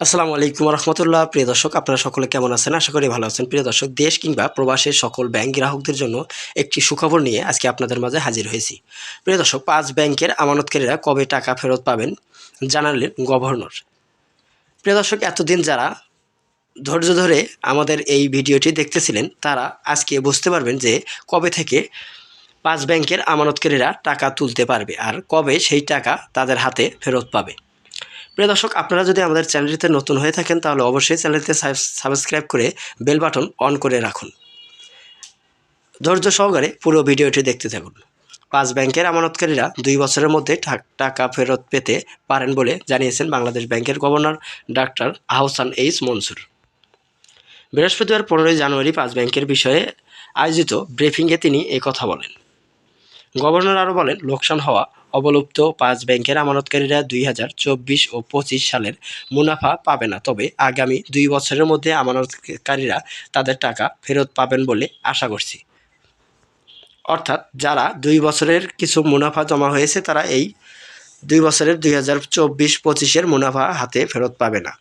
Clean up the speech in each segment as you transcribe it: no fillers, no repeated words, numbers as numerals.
আসসালামু আলাইকুম রহমতুল্লাহ। প্রিয় দর্শক, আপনারা সকলে কেমন আছেন? আশা করি ভালো আছেন। প্রিয় দর্শক, দেশ কিংবা প্রবাসের সকল ব্যাংক গ্রাহকদের জন্য একটি সুখবর নিয়ে আজকে আপনাদের মাঝে হাজির হয়েছি। প্রিয় দর্শক, 5 ব্যাংকের আমানতকারীরা কবে টাকা ফেরত পাবেন জানালেন গভর্নর। প্রিয় দর্শক, এতদিন যারা ধৈর্য ধরে আমাদের এই ভিডিওটি দেখতেছিলেন তারা আজকে বুঝতে পারবেন যে কবে থেকে 5 ব্যাংকের আমানতকারীরা টাকা তুলতে পারবে আর কবে সেই টাকা তাদের হাতে ফেরত পাবে। প্রিয় দর্শক, আপনারা যদি আমাদের চ্যানেলটিতে নতুন হয়ে থাকেন তাহলে অবশ্যই চ্যানেলটিতে সাবস্ক্রাইব করে বেল বাটন অন করে রাখুন। ধৈর্য সহকারে পুরো ভিডিওটি দেখতে থাকুন। 5 ব্যাংকের আমানতকারীরা 2 বছরের মধ্যে টাকা ফেরত পেতে পারেন বলে জানিয়েছেন বাংলাদেশ ব্যাংকের governor doctor Ahsan H Mansur. বৃহস্পতিবার 15 জানুয়ারি 5 ব্যাংকের বিষয়ে আয়োজিত ব্রিফিংয়ে তিনি এই কথা বলেন। গভর্নর আরও বলেন, লোকসান হওয়া অবলুপ্ত 5 ব্যাংকের আমানতকারীরা 2024 ও 25 সালের মুনাফা পাবে না, তবে আগামী 2 বছরের মধ্যে আমানতকারীরা তাদের টাকা ফেরত পাবেন বলে আশা করছি। অর্থাৎ যারা 2 বছরের কিছু মুনাফা জমা হয়েছে তারা এই 2 বছরের 2024-25-এর মুনাফা হাতে ফেরত পাবে না,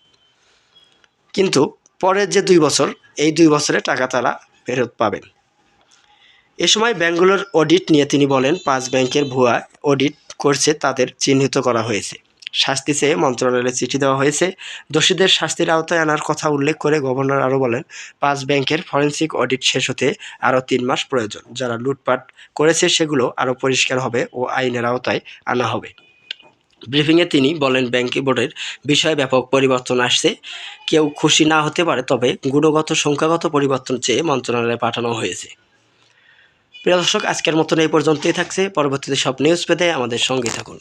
কিন্তু পরের যে 2 বছর, এই 2 বছরে টাকা তারা ফেরত পাবেন। এ সময় ব্যাংকগুলোর অডিট নিয়ে তিনি বলেন, 5 ব্যাংকের ভুয়া অডিট করছে তাদের চিহ্নিত করা হয়েছে। শাস্তি চেয়ে মন্ত্রণালয়ে চিঠি দেওয়া হয়েছে। দোষীদের শাস্তির আওতায় আনার কথা উল্লেখ করে গভর্নর আরও বলেন, 5 ব্যাংকের ফরেনসিক অডিট শেষ হতে আরও 3 মাস প্রয়োজন। যারা লুটপাট করেছে সেগুলো আরও পরিষ্কার হবে ও আইনের আওতায় আনা হবে। ব্রিফিংয়ে তিনি বলেন, ব্যাংক বোর্ডের বিষয়ে ব্যাপক পরিবর্তন আসছে। কেউ খুশি না হতে পারে, তবে গুণগত সংখ্যাগত পরিবর্তন চেয়ে মন্ত্রণালয়ে পাঠানো হয়েছে। প্রিয় দর্শক, আজকের মতন এই পর্যন্তই থাকছে। পরবর্তীতে সব নিউজ পেতে আমাদের সঙ্গে থাকুন।